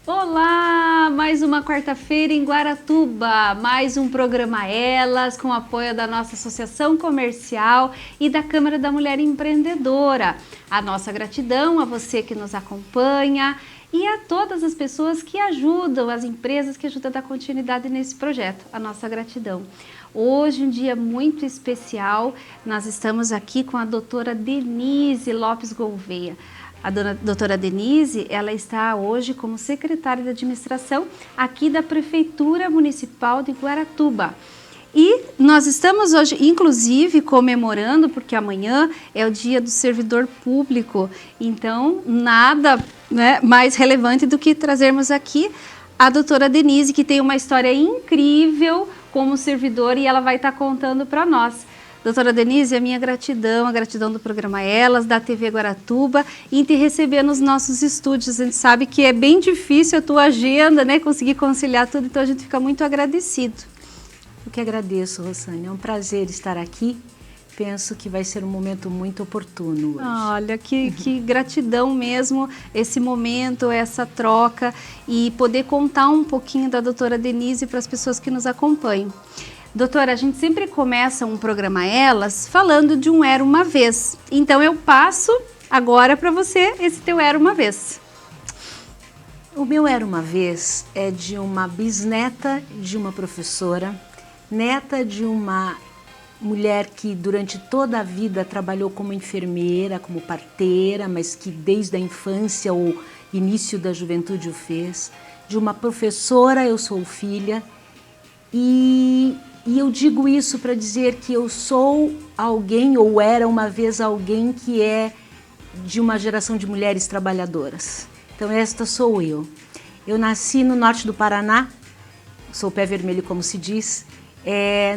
Olá! Mais uma quarta-feira em Guaratuba, mais um programa Elas, com apoio da nossa Associação Comercial e da Câmara da Mulher Empreendedora. A nossa gratidão a você que nos acompanha e a todas as pessoas que ajudam, as empresas que ajudam a dar continuidade nesse projeto. A nossa gratidão. Hoje, um dia muito especial, nós estamos aqui com a doutora Denise Lopes Gouveia. A doutora Denise, ela está hoje como secretária de administração aqui da Prefeitura Municipal de Guaratuba. E nós estamos hoje, inclusive, comemorando, porque amanhã é o dia do servidor público. Então, nada mais relevante do que trazermos aqui a doutora Denise, que tem uma história incrível como servidora e ela vai estar contando para nós. Doutora Denise, a minha gratidão, a gratidão do programa Elas, da TV Guaratuba, em te receber nos nossos estúdios. A gente sabe que é bem difícil a tua agenda, né? Conseguir conciliar tudo, então a gente fica muito agradecido. Eu que agradeço, Rosane. É um prazer estar aqui. Penso que vai ser um momento muito oportuno hoje. Olha, que gratidão mesmo, esse momento, essa troca e poder contar um pouquinho da doutora Denise para as pessoas que nos acompanham. Doutora, a gente sempre começa um programa Elas falando de um Era Uma Vez. Então eu passo agora para você esse teu Era Uma Vez. O meu Era Uma Vez é de uma bisneta de uma professora, neta de uma mulher que durante toda a vida trabalhou como enfermeira, como parteira, mas que desde a infância ou início da juventude o fez. De uma professora, eu sou filha e eu digo isso para dizer que eu sou alguém, ou era uma vez alguém, que é de uma geração de mulheres trabalhadoras. Então esta sou eu. Eu nasci no norte do Paraná, sou pé vermelho como se diz,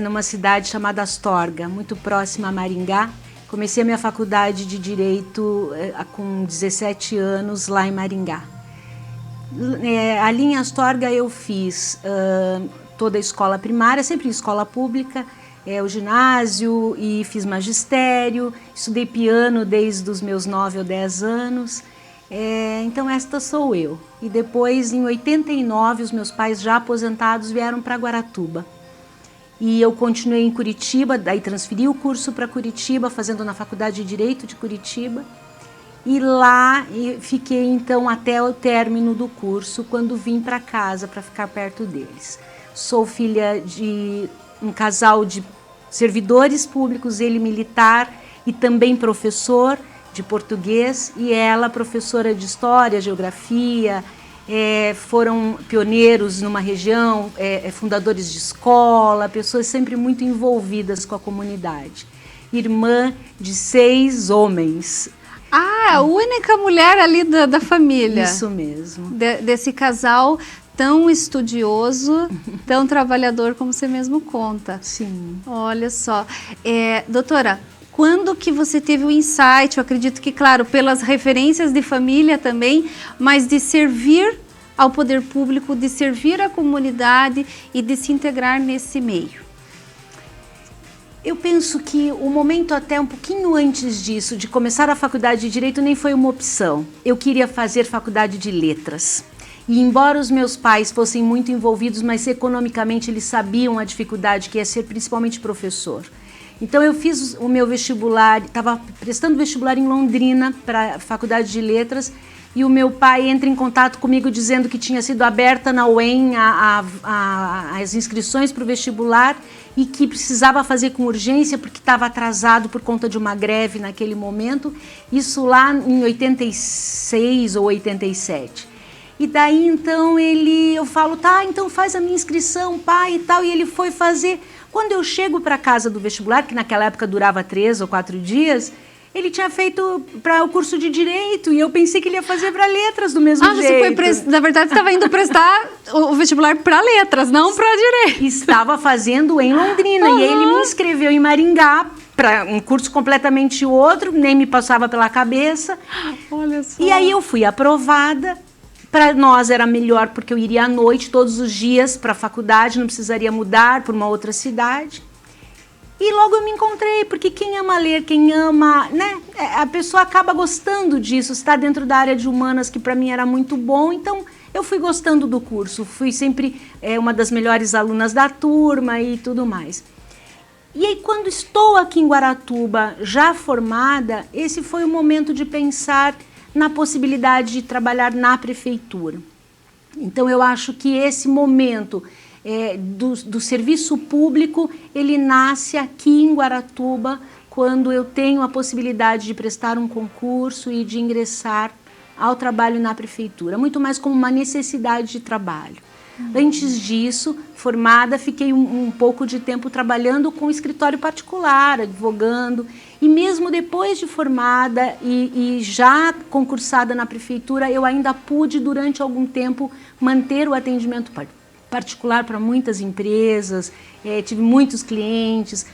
numa cidade chamada Astorga, muito próxima a Maringá. Comecei a minha faculdade de Direito com 17 anos lá em Maringá. Ali em Astorga eu fiz toda a escola primária, sempre em escola pública, o ginásio e fiz magistério, estudei piano desde os meus 9 ou 10 anos, então esta sou eu. E depois, em 89, os meus pais já aposentados vieram para Guaratuba. E eu continuei em Curitiba, daí transferi o curso para Curitiba, fazendo na Faculdade de Direito de Curitiba. E lá fiquei então até o término do curso, quando vim para casa para ficar perto deles. Sou filha de um casal de servidores públicos, ele militar e também professor de português, e ela professora de história, geografia, foram pioneiros numa região, fundadores de escola, pessoas sempre muito envolvidas com a comunidade. Irmã de 6 homens. Ah, a única mulher ali da família. Isso mesmo. Desse casal tão estudioso, tão trabalhador, como você mesmo conta. Sim. Olha só. Doutora, quando que você teve o insight, eu acredito que, claro, pelas referências de família também, mas de servir ao poder público, de servir à comunidade e de se integrar nesse meio? Eu penso que o momento até um pouquinho antes disso, de começar a faculdade de Direito, nem foi uma opção. Eu queria fazer faculdade de Letras. E embora os meus pais fossem muito envolvidos, mas economicamente eles sabiam a dificuldade que é ser principalmente professor. Então eu fiz o meu vestibular, estava prestando vestibular em Londrina para a Faculdade de Letras, e o meu pai entra em contato comigo dizendo que tinha sido aberta na UEM as inscrições para o vestibular e que precisava fazer com urgência porque estava atrasado por conta de uma greve naquele momento, isso lá em 86 ou 87. E daí então eu falo, tá, então faz a minha inscrição, pai e tal, e ele foi fazer. Quando eu chego para a casa do vestibular, que naquela época durava 3 ou 4 dias, ele tinha feito para o curso de Direito e eu pensei que ele ia fazer para Letras do mesmo jeito. Você na verdade estava indo prestar o vestibular para Letras, não para Direito. Estava fazendo em Londrina e ele me inscreveu em Maringá para um curso completamente outro, nem me passava pela cabeça. Olha só. E aí eu fui aprovada. Para nós era melhor porque eu iria à noite todos os dias para a faculdade, não precisaria mudar para uma outra cidade. E logo eu me encontrei, porque quem ama ler, quem ama, né, a pessoa acaba gostando disso, está dentro da área de humanas, que para mim era muito bom, então eu fui gostando do curso, fui sempre uma das melhores alunas da turma e tudo mais. E aí, quando estou aqui em Guaratuba, já formada, esse foi o momento de pensar na possibilidade de trabalhar na prefeitura. Então, eu acho que esse momento do serviço público, ele nasce aqui em Guaratuba, quando eu tenho a possibilidade de prestar um concurso e de ingressar ao trabalho na prefeitura, muito mais como uma necessidade de trabalho. Antes disso, formada, fiquei um pouco de tempo trabalhando com escritório particular, advogando, e mesmo depois de formada e já concursada na prefeitura, eu ainda pude, durante algum tempo, manter o atendimento particular para muitas empresas, tive muitos clientes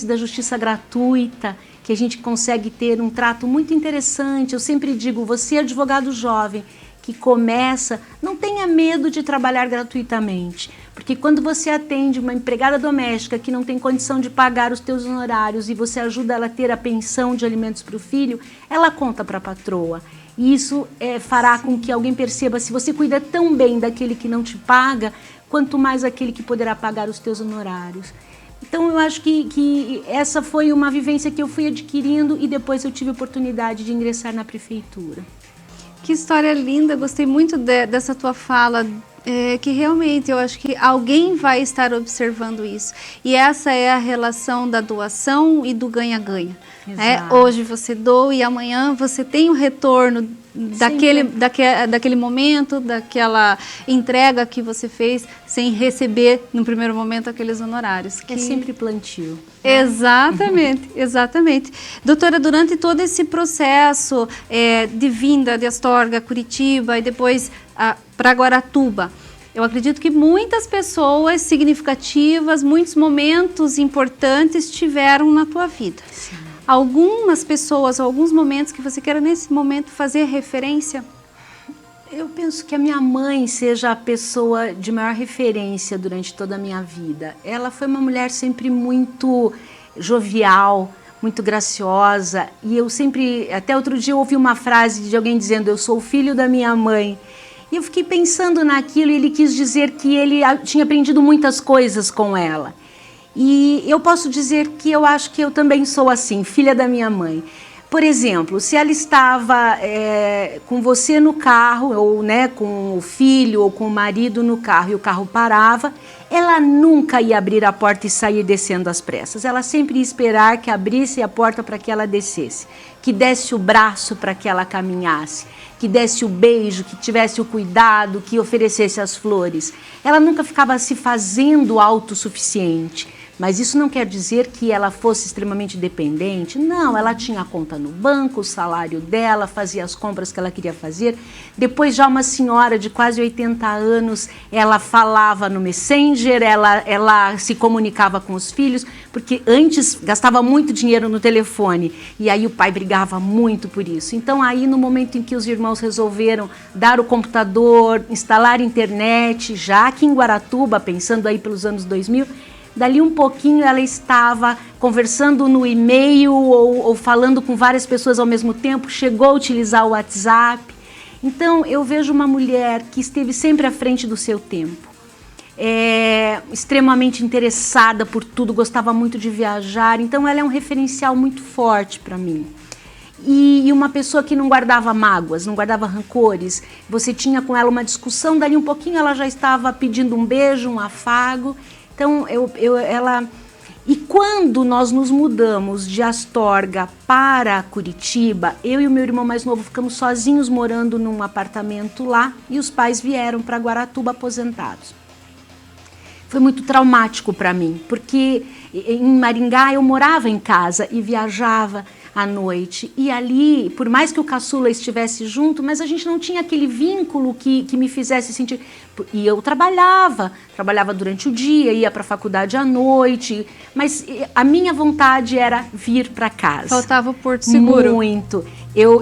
da justiça gratuita, que a gente consegue ter um trato muito interessante. Eu sempre digo, você advogado jovem, que começa, não tenha medo de trabalhar gratuitamente, porque quando você atende uma empregada doméstica que não tem condição de pagar os teus honorários e você ajuda ela a ter a pensão de alimentos para o filho, ela conta para a patroa. E isso fará com que alguém perceba, se você cuida tão bem daquele que não te paga, quanto mais aquele que poderá pagar os teus honorários. Então eu acho que essa foi uma vivência que eu fui adquirindo e depois eu tive a oportunidade de ingressar na prefeitura. Que história linda, gostei muito dessa tua fala, que realmente eu acho que alguém vai estar observando isso. E essa é a relação da doação e do ganha-ganha. Hoje você doa e amanhã você tem o retorno daquele momento, daquela entrega que você fez, sem receber no primeiro momento aqueles honorários. É sempre plantio. Exatamente, exatamente. Doutora, durante todo esse processo de vinda de Astorga, Curitiba e depois para Guaratuba, eu acredito que muitas pessoas significativas, muitos momentos importantes tiveram na tua vida. Sim. Algumas pessoas, alguns momentos que você queira nesse momento fazer referência? Eu penso que a minha mãe seja a pessoa de maior referência durante toda a minha vida. Ela foi uma mulher sempre muito jovial, muito graciosa, e eu sempre, até outro dia eu ouvi uma frase de alguém dizendo, eu sou o filho da minha mãe. E eu fiquei pensando naquilo e ele quis dizer que ele tinha aprendido muitas coisas com ela. E eu posso dizer que eu acho que eu também sou assim, filha da minha mãe. Por exemplo, se ela estava com você no carro, ou com o filho ou com o marido no carro e o carro parava, ela nunca ia abrir a porta e sair descendo às pressas. Ela sempre ia esperar que abrisse a porta para que ela descesse, que desse o braço para que ela caminhasse, que desse o beijo, que tivesse o cuidado, que oferecesse as flores. Ela nunca ficava se fazendo autossuficiente. Mas isso não quer dizer que ela fosse extremamente dependente. Não, ela tinha a conta no banco, o salário dela, fazia as compras que ela queria fazer. Depois, já uma senhora de quase 80 anos, ela falava no Messenger, ela se comunicava com os filhos, porque antes gastava muito dinheiro no telefone. E aí o pai brigava muito por isso. Então aí no momento em que os irmãos resolveram dar o computador, instalar internet, já aqui em Guaratuba, pensando aí pelos anos 2000, dali um pouquinho ela estava conversando no e-mail ou falando com várias pessoas ao mesmo tempo, chegou a utilizar o WhatsApp. Então eu vejo uma mulher que esteve sempre à frente do seu tempo, extremamente interessada por tudo, gostava muito de viajar, então ela é um referencial muito forte para mim. E uma pessoa que não guardava mágoas, não guardava rancores. Você tinha com ela uma discussão, dali um pouquinho ela já estava pedindo um beijo, um afago. Então, E quando nós nos mudamos de Astorga para Curitiba, eu e o meu irmão mais novo ficamos sozinhos morando num apartamento lá e os pais vieram para Guaratuba aposentados. Foi muito traumático para mim, porque em Maringá eu morava em casa e viajava à noite. E ali, por mais que o caçula estivesse junto, mas a gente não tinha aquele vínculo que me fizesse sentir... E eu trabalhava durante o dia, ia para a faculdade à noite, mas a minha vontade era vir para casa. Faltava o Porto Seguro. Muito. Eu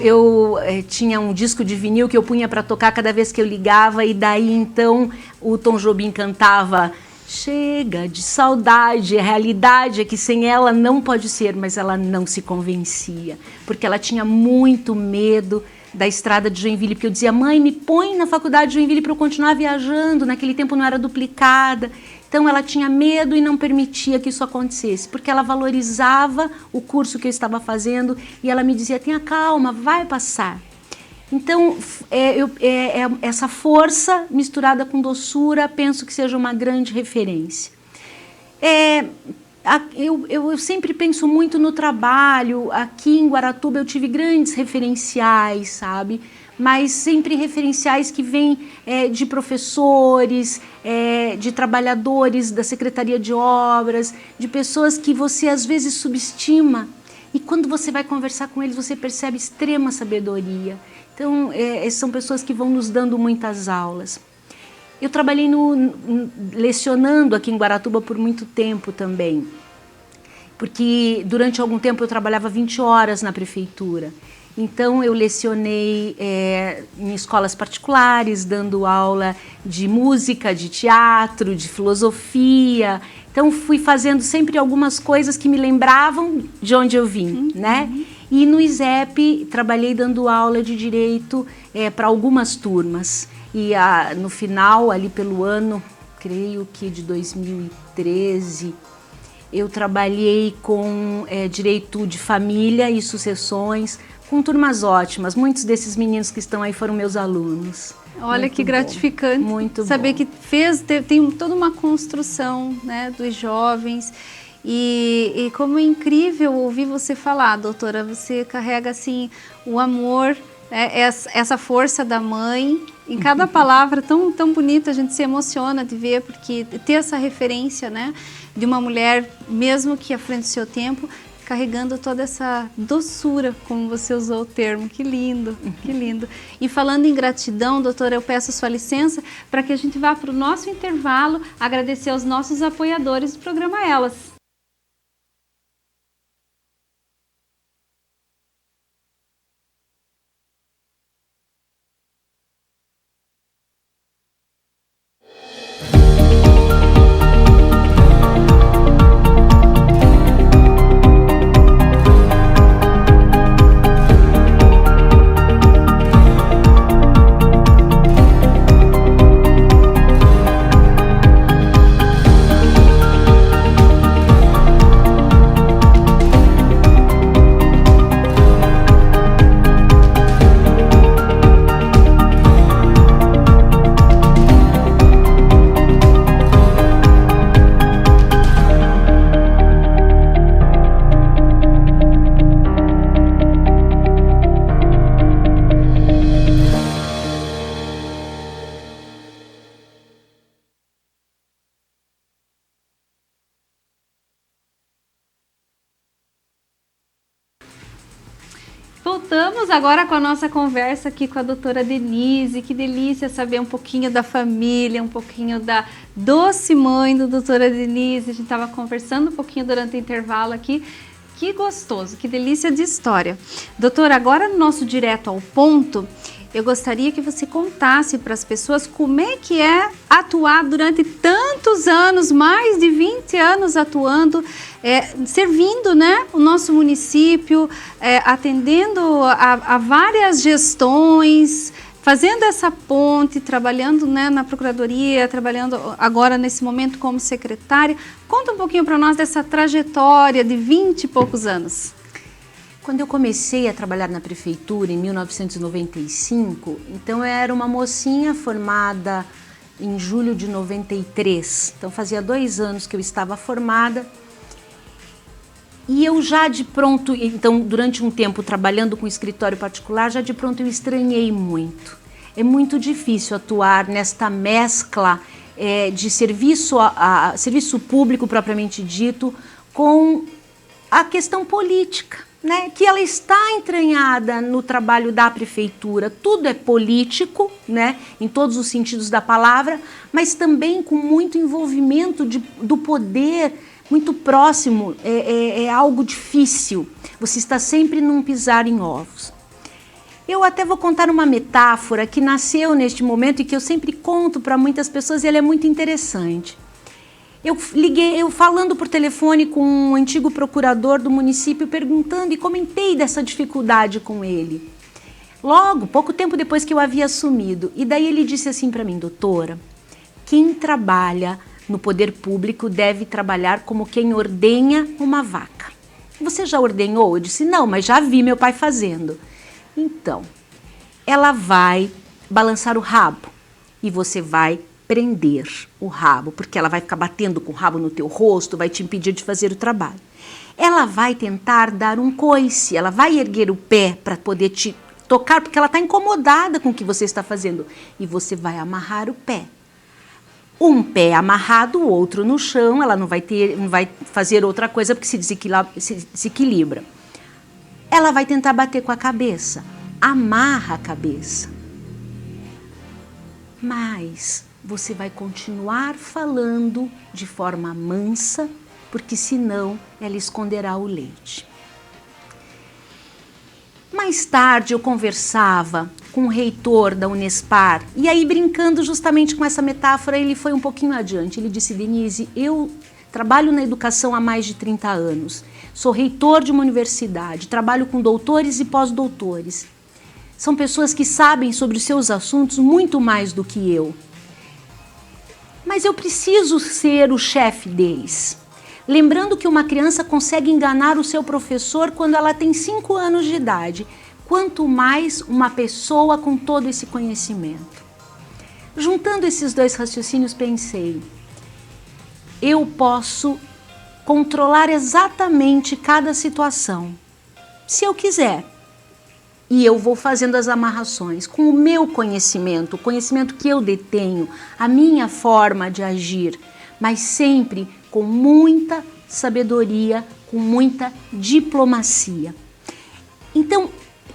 tinha um disco de vinil que eu punha para tocar cada vez que eu ligava, e daí então o Tom Jobim cantava chega de saudade, a realidade é que sem ela não pode ser, mas ela não se convencia, porque ela tinha muito medo da estrada de Joinville, porque eu dizia, mãe, me põe na faculdade de Joinville para eu continuar viajando, naquele tempo não era duplicada. Então ela tinha medo e não permitia que isso acontecesse, porque ela valorizava o curso que eu estava fazendo e ela me dizia, tenha calma, vai passar. Então, essa força misturada com doçura, penso que seja uma grande referência. Eu sempre penso muito no trabalho. Aqui em Guaratuba eu tive grandes referenciais, sabe? Mas sempre referenciais que vêm de professores, de trabalhadores da Secretaria de Obras, de pessoas que você às vezes subestima e quando você vai conversar com eles você percebe extrema sabedoria. Então, são pessoas que vão nos dando muitas aulas. Eu trabalhei lecionando aqui em Guaratuba por muito tempo também, porque durante algum tempo eu trabalhava 20 horas na prefeitura. Então eu lecionei em escolas particulares, dando aula de música, de teatro, de filosofia. Então fui fazendo sempre algumas coisas que me lembravam de onde eu vim, né? E no ISEP trabalhei dando aula de direito para algumas turmas. E no final, ali pelo ano, creio que de 2013, eu trabalhei com direito de família e sucessões, com turmas ótimas. Muitos desses meninos que estão aí foram meus alunos. Olha muito que gratificante muito saber bom. Que tem toda uma construção, né, dos jovens. E como é incrível ouvir você falar, doutora, você carrega assim o amor, essa força da mãe, em cada palavra tão bonita, a gente se emociona de ver, porque ter essa referência, né, de uma mulher, mesmo que à frente do seu tempo, carregando toda essa doçura, como você usou o termo. Que lindo, que lindo. E falando em gratidão, doutora, eu peço sua licença para que a gente vá para o nosso intervalo, agradecer aos nossos apoiadores do programa Elas. Voltamos agora com a nossa conversa aqui com a doutora Denise. Que delícia saber um pouquinho da família, um pouquinho da doce mãe do doutora Denise. A gente estava conversando um pouquinho durante o intervalo aqui. Que gostoso, que delícia de história. Doutora, agora no nosso direto ao ponto, eu gostaria que você contasse para as pessoas como é que é atuar durante tantos anos, mais de 20 anos atuando, servindo, né, o nosso município, atendendo a várias gestões, fazendo essa ponte, trabalhando, né, na Procuradoria, trabalhando agora nesse momento como secretária. Conta um pouquinho para nós dessa trajetória de 20 e poucos anos. Quando eu comecei a trabalhar na prefeitura em 1995, então eu era uma mocinha formada em julho de 93. Então fazia 2 anos que eu estava formada. E eu já de pronto, então durante um tempo trabalhando com escritório particular, já de pronto eu estranhei muito. É muito difícil atuar nesta mescla de serviço público propriamente dito com a questão política, né? Que ela está entranhada no trabalho da prefeitura. Tudo é político, né? Em todos os sentidos da palavra, mas também com muito envolvimento do poder muito próximo. É algo difícil. Você está sempre num pisar em ovos. Eu até vou contar uma metáfora que nasceu neste momento e que eu sempre conto para muitas pessoas e ela é muito interessante. eu falando por telefone com um antigo procurador do município, perguntando e comentei dessa dificuldade com ele. Logo, pouco tempo depois que eu havia assumido. E daí ele disse assim para mim: doutora, quem trabalha no poder público deve trabalhar como quem ordenha uma vaca. Você já ordenhou? Eu disse: não, mas já vi meu pai fazendo. Então, ela vai balançar o rabo e você vai prender o rabo, porque ela vai ficar batendo com o rabo no teu rosto, vai te impedir de fazer o trabalho. Ela vai tentar dar um coice, ela vai erguer o pé para poder te tocar, porque ela está incomodada com o que você está fazendo. E você vai amarrar o pé. Um pé amarrado, o outro no chão, ela não vai fazer outra coisa porque se desequilibra. Ela vai tentar bater com a cabeça. Amarra a cabeça. Mas você vai continuar falando de forma mansa, porque senão ela esconderá o leite. Mais tarde eu conversava com o reitor da Unespar, e aí brincando justamente com essa metáfora, ele foi um pouquinho adiante. Ele disse: Denise, eu trabalho na educação há mais de 30 anos, sou reitor de uma universidade, trabalho com doutores e pós-doutores. São pessoas que sabem sobre os seus assuntos muito mais do que eu. Mas eu preciso ser o chefe deles. Lembrando que uma criança consegue enganar o seu professor quando ela tem 5 anos de idade, quanto mais uma pessoa com todo esse conhecimento. Juntando esses dois raciocínios, pensei: eu posso controlar exatamente cada situação, se eu quiser. E eu vou fazendo as amarrações com o meu conhecimento, o conhecimento que eu detenho, a minha forma de agir, mas sempre com muita sabedoria, com muita diplomacia. Então,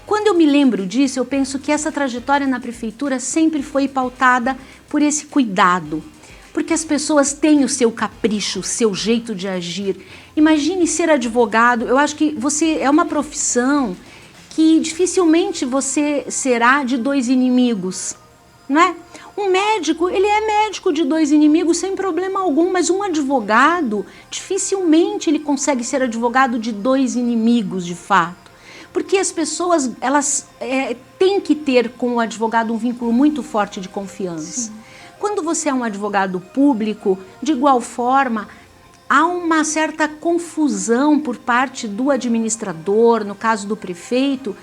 quando eu me lembro disso, eu penso que essa trajetória na prefeitura sempre foi pautada por esse cuidado, porque as pessoas têm o seu capricho, o seu jeito de agir. Imagine ser advogado. Eu acho que você é uma profissão que dificilmente você será de 2 inimigos, não é? Um médico, ele é médico de 2 inimigos sem problema algum, mas um advogado, dificilmente ele consegue ser advogado de 2 inimigos de fato. Porque as pessoas, elas têm que ter com o advogado um vínculo muito forte de confiança. Sim. Quando você é um advogado público, de igual forma, há uma certa confusão por parte do administrador, no caso do prefeito,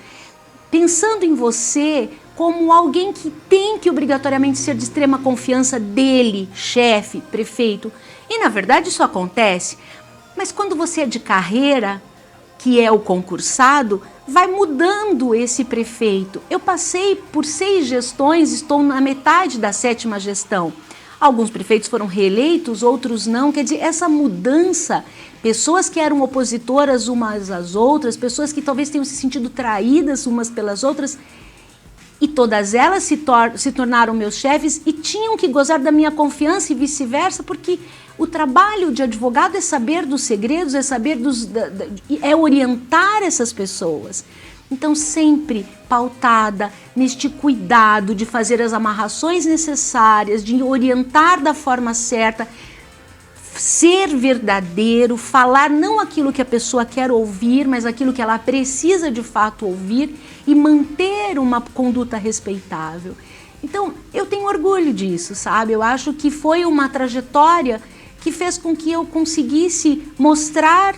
pensando em você como alguém que tem que obrigatoriamente ser de extrema confiança dele, chefe, prefeito. E na verdade isso acontece, mas quando você é de carreira, que é o concursado, vai mudando esse prefeito. Eu passei por 6 gestões, estou na metade da 7ª gestão. Alguns prefeitos foram reeleitos, outros não. Quer dizer, essa mudança, pessoas que eram opositoras umas às outras, pessoas que talvez tenham se sentido traídas umas pelas outras, e todas elas se tornaram meus chefes e tinham que gozar da minha confiança e vice-versa, porque o trabalho de advogado é saber dos segredos, é saber é orientar essas pessoas. Então, sempre pautada neste cuidado de fazer as amarrações necessárias, de orientar da forma certa, ser verdadeiro, falar não aquilo que a pessoa quer ouvir, mas aquilo que ela precisa de fato ouvir e manter uma conduta respeitável. Então, eu tenho orgulho disso, sabe? Eu acho que foi uma trajetória que fez com que eu conseguisse mostrar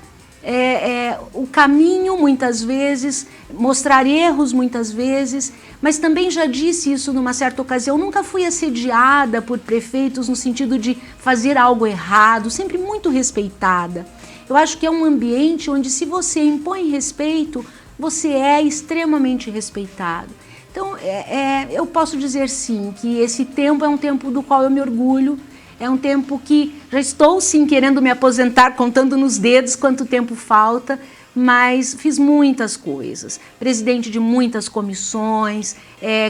o caminho muitas vezes, mostrar erros muitas vezes, mas também já disse isso numa certa ocasião, nunca fui assediada por prefeitos no sentido de fazer algo errado, sempre muito respeitada. Eu acho que é um ambiente onde se você impõe respeito, você é extremamente respeitado. Então, eu posso dizer sim, que esse tempo é um tempo do qual eu me orgulho. É um tempo que já estou sim querendo me aposentar, contando nos dedos quanto tempo falta, mas fiz muitas coisas. Presidente de muitas comissões,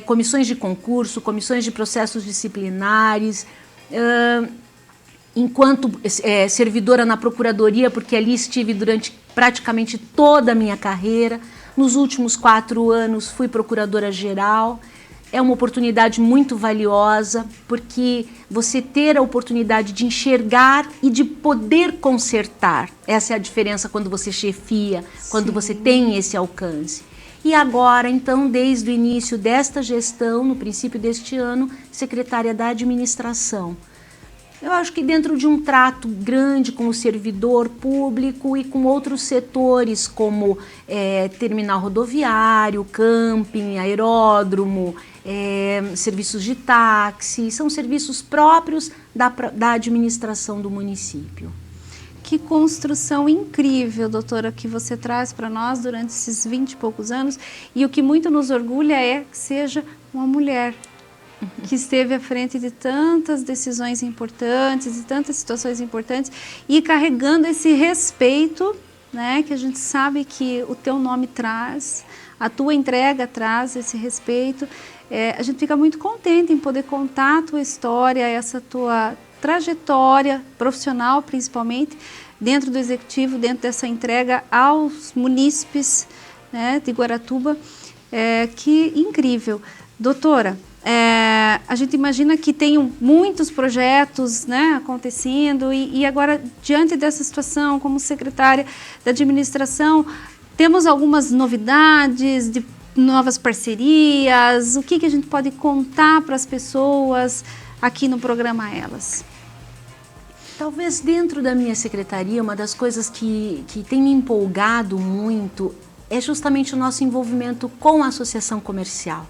comissões de concurso, comissões de processos disciplinares, enquanto servidora na Procuradoria, porque ali estive durante praticamente toda a minha carreira. Nos últimos 4 anos fui procuradora-geral. é uma oportunidade muito valiosa, porque você ter a oportunidade de enxergar e de poder consertar. Essa é a diferença quando você chefia, quando você tem esse alcance. E agora, então, desde o início desta gestão, no princípio deste ano, secretária da administração. Eu acho que dentro de um trato grande com o servidor público e com outros setores como terminal rodoviário, camping, aeródromo, serviços de táxi, são serviços próprios da administração do município. Que construção incrível, doutora, que você traz para nós durante esses 20 e poucos anos. E o que muito nos orgulha é que seja uma mulher que esteve à frente de tantas decisões importantes e tantas situações importantes e carregando esse respeito, né, que a gente sabe que o teu nome traz, a tua entrega traz esse respeito. A gente fica muito contente em poder contar a tua história, essa tua trajetória profissional, principalmente, dentro do executivo, dentro dessa entrega aos munícipes, né, de Guaratuba. Que incrível. Doutora, a gente imagina que tem muitos projetos, né, acontecendo e agora, diante dessa situação, como secretária da administração, temos algumas novidades, de novas parcerias. O que a gente pode contar para as pessoas aqui no programa Elas? Talvez dentro da minha secretaria, uma das coisas que tem me empolgado muito é justamente o nosso envolvimento com a associação comercial.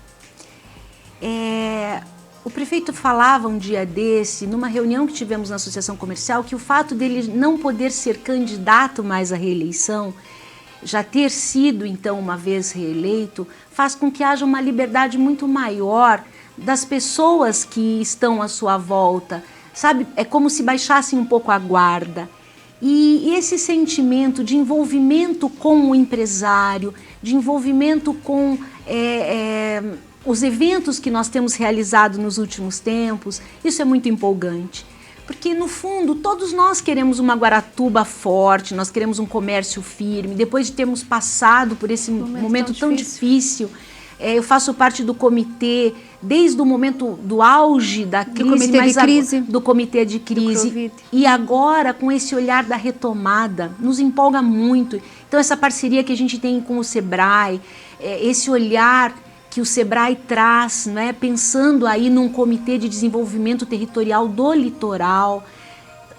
O prefeito falava um dia desse, numa reunião que tivemos na associação comercial, que o fato dele não poder ser candidato mais à reeleição, já ter sido então uma vez reeleito, faz com que haja uma liberdade muito maior das pessoas que estão à sua volta, sabe? É como se baixassem um pouco a guarda. E esse sentimento de envolvimento com o empresário, de envolvimento com os eventos que nós temos realizado nos últimos tempos, isso é muito empolgante. Porque, no fundo, todos nós queremos uma Guaratuba forte, nós queremos um comércio firme. Depois de termos passado por esse momento tão difícil, eu faço parte do comitê, desde o momento do auge da crise, do comitê de crise. E agora, com esse olhar da retomada, nos empolga muito. Então, essa parceria que a gente tem com o Sebrae, esse olhar que o Sebrae traz, né, pensando aí num comitê de desenvolvimento territorial do litoral.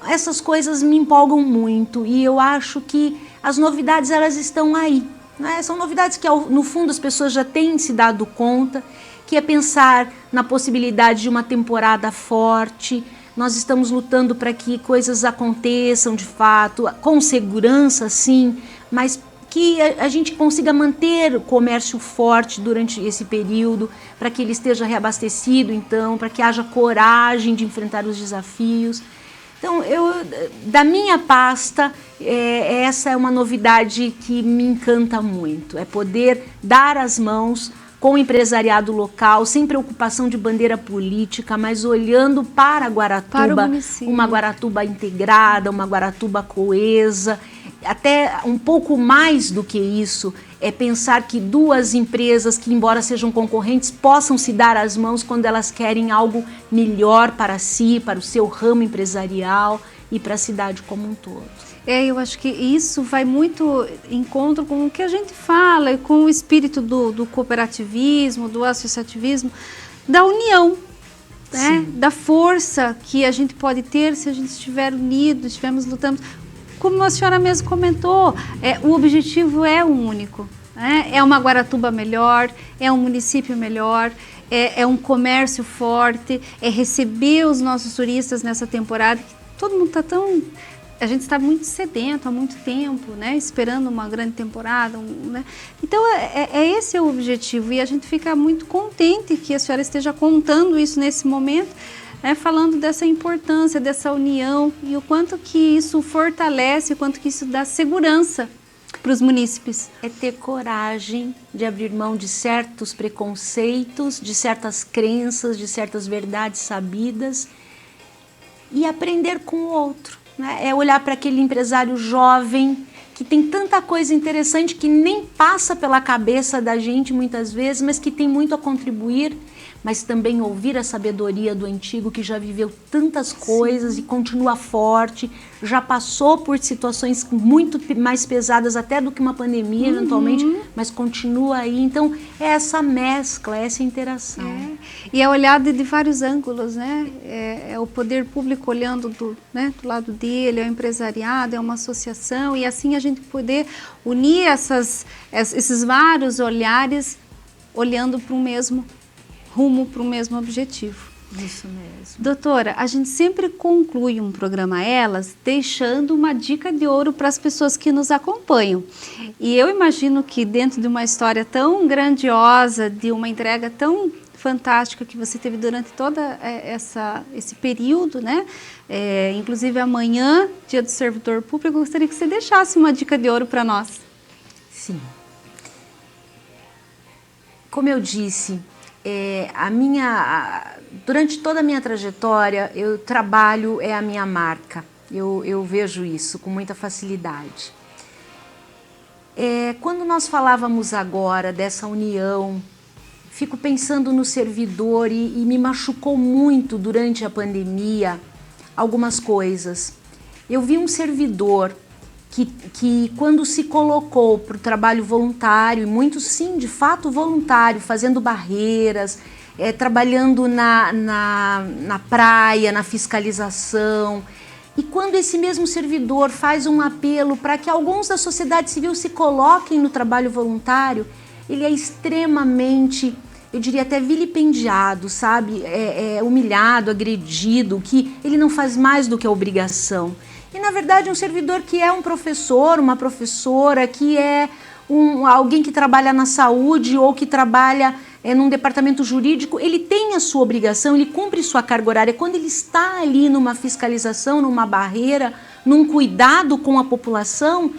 Essas coisas me empolgam muito e eu acho que as novidades elas estão aí, né? São novidades que no fundo as pessoas já têm se dado conta, que é pensar na possibilidade de uma temporada forte. Nós estamos lutando para que coisas aconteçam de fato, com segurança sim, mas que a gente consiga manter o comércio forte durante esse período, para que ele esteja reabastecido, então, para que haja coragem de enfrentar os desafios. Então, da minha pasta, essa é uma novidade que me encanta muito, é poder dar as mãos com o empresariado local, sem preocupação de bandeira política, mas olhando para Guaratuba, uma Guaratuba integrada, uma Guaratuba coesa. Até um pouco mais do que isso, é pensar que duas empresas que, embora sejam concorrentes, possam se dar as mãos quando elas querem algo melhor para si, para o seu ramo empresarial e para a cidade como um todo. Eu acho que isso vai muito em encontro com o que a gente fala, com o espírito do cooperativismo, do associativismo, da união, né? Da força que a gente pode ter se a gente estiver unido, estivermos lutando. Como a senhora mesmo comentou, o objetivo é um único, né? É uma Guaratuba melhor, é um município melhor, é um comércio forte, é receber os nossos turistas nessa temporada. Todo mundo está tão... A gente está muito sedento há muito tempo, né? Esperando uma grande temporada, né? Então, esse é o objetivo e a gente fica muito contente que a senhora esteja contando isso nesse momento, falando dessa importância, dessa união e o quanto que isso fortalece, o quanto que isso dá segurança para os munícipes. É ter coragem de abrir mão de certos preconceitos, de certas crenças, de certas verdades sabidas e aprender com o outro, né? É olhar para aquele empresário jovem que tem tanta coisa interessante que nem passa pela cabeça da gente muitas vezes, mas que tem muito a contribuir, mas também ouvir a sabedoria do antigo que já viveu tantas coisas e continua forte, já passou por situações muito mais pesadas até do que uma pandemia eventualmente, mas continua aí. Então é essa mescla, essa interação. E é olhado de vários ângulos, né? É o poder público olhando do lado dele, é o empresariado, é uma associação, e assim a gente poder unir esses vários olhares olhando para o mesmo rumo, para o mesmo objetivo. Isso mesmo. Doutora, a gente sempre conclui um programa Elas deixando uma dica de ouro para as pessoas que nos acompanham. E eu imagino que dentro de uma história tão grandiosa, de uma entrega tão fantástica que você teve durante todo esse período, né? Inclusive amanhã, Dia do Servidor Público, eu gostaria que você deixasse uma dica de ouro para nós. Sim. Como eu disse, durante toda a minha trajetória, o trabalho é a minha marca. Eu vejo isso com muita facilidade. Quando nós falávamos agora dessa união, fico pensando no servidor e me machucou muito durante a pandemia algumas coisas. Eu vi um servidor que quando se colocou para o trabalho voluntário, e muito sim, de fato voluntário, fazendo barreiras, trabalhando na praia, na fiscalização, e quando esse mesmo servidor faz um apelo para que alguns da sociedade civil se coloquem no trabalho voluntário, ele é extremamente, eu diria até vilipendiado, sabe? Humilhado, agredido, que ele não faz mais do que a obrigação. E, na verdade, um servidor que é um professor, uma professora, que é alguém que trabalha na saúde ou que trabalha num departamento jurídico, ele tem a sua obrigação, ele cumpre sua carga horária. Quando ele está ali numa fiscalização, numa barreira, num cuidado com a população,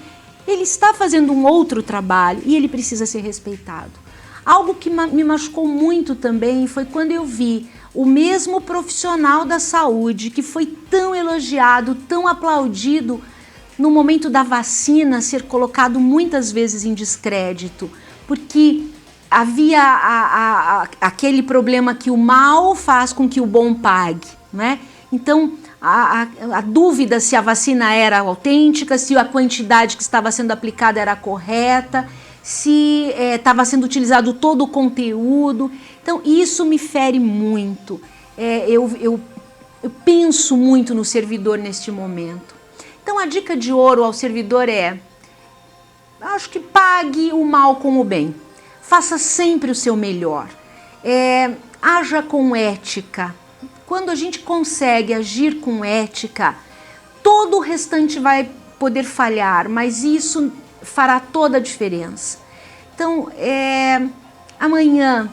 ele está fazendo um outro trabalho e ele precisa ser respeitado. Algo que me machucou muito também foi quando eu vi o mesmo profissional da saúde que foi tão elogiado, tão aplaudido no momento da vacina ser colocado muitas vezes em descrédito, porque havia aquele problema que o mal faz com que o bom pague, né? Então a dúvida se a vacina era autêntica, se a quantidade que estava sendo aplicada era correta, se estava sendo utilizado todo o conteúdo. Então isso me fere muito. Eu penso muito no servidor neste momento. Então a dica de ouro ao servidor acho que pague o mal com o bem. Faça sempre o seu melhor. Haja com ética. Quando a gente consegue agir com ética, todo o restante vai poder falhar, mas isso fará toda a diferença. Então, amanhã,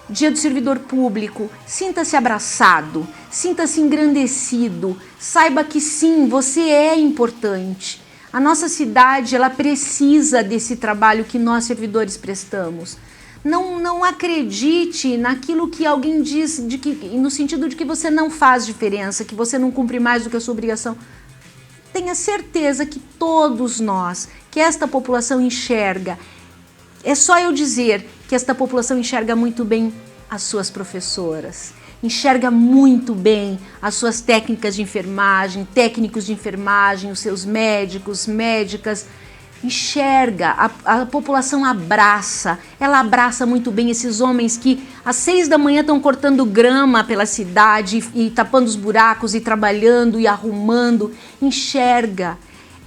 Dia do Servidor Público, sinta-se abraçado, sinta-se engrandecido, saiba que sim, você é importante. A nossa cidade, ela precisa desse trabalho que nós servidores prestamos. Não acredite naquilo que alguém diz, no sentido de que você não faz diferença, que você não cumpre mais do que a sua obrigação. Tenha certeza que todos nós, que esta população enxerga, é só eu dizer que esta população enxerga muito bem as suas professoras, enxerga muito bem as suas técnicas de enfermagem, técnicos de enfermagem, os seus médicos, médicas, enxerga, a população abraça, ela abraça muito bem esses homens que às 6 da manhã estão cortando grama pela cidade e tapando os buracos e trabalhando e arrumando, enxerga.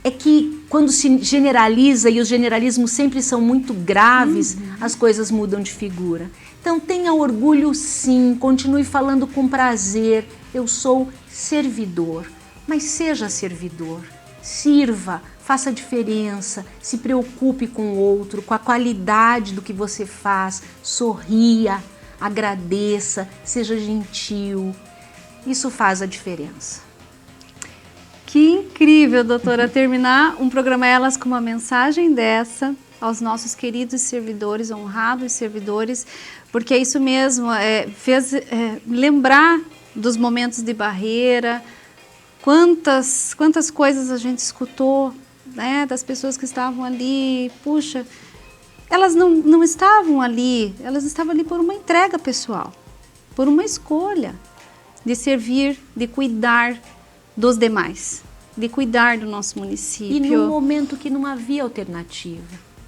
É que quando se generaliza, e os generalismos sempre são muito graves, as coisas mudam de figura. Então tenha orgulho sim, continue falando com prazer, eu sou servidor, mas seja servidor, sirva, faça diferença, se preocupe com o outro, com a qualidade do que você faz, sorria, agradeça, seja gentil, isso faz a diferença. Que incrível, doutora, terminar um programa Elas com uma mensagem dessa aos nossos queridos servidores, honrados servidores, porque é isso mesmo, fez lembrar dos momentos de barreira, quantas coisas a gente escutou, né, das pessoas que estavam ali. Puxa, elas não estavam ali, elas estavam ali por uma entrega pessoal. por uma escolha de servir, de cuidar dos demais, de cuidar do nosso município. E num momento que não havia alternativa.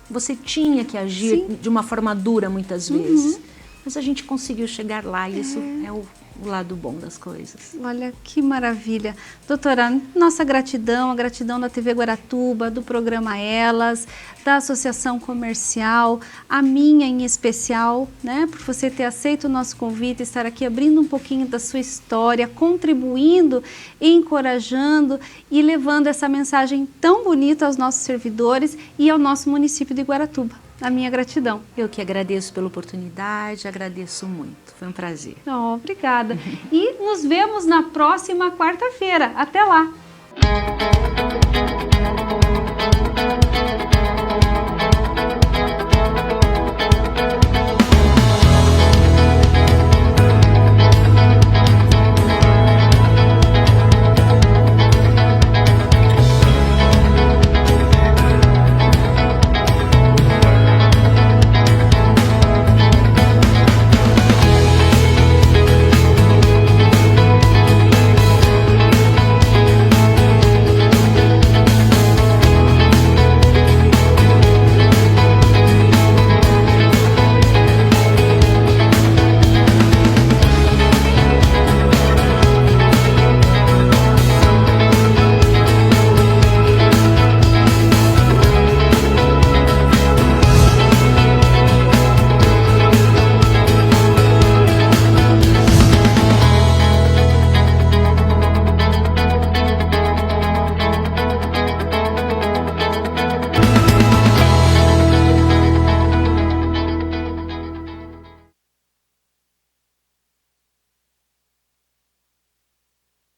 Você tinha que agir de uma forma dura muitas vezes. Mas a gente conseguiu chegar lá e isso é o lado bom das coisas. Olha que maravilha. Doutora, nossa gratidão, a gratidão da TV Guaratuba, do programa Elas, da Associação Comercial, a minha em especial, né, por você ter aceito o nosso convite, estar aqui abrindo um pouquinho da sua história, contribuindo, encorajando e levando essa mensagem tão bonita aos nossos servidores e ao nosso município de Guaratuba. A minha gratidão. Eu que agradeço pela oportunidade, agradeço muito. Foi um prazer. Oh, obrigada. E nos vemos na próxima quarta-feira. Até lá!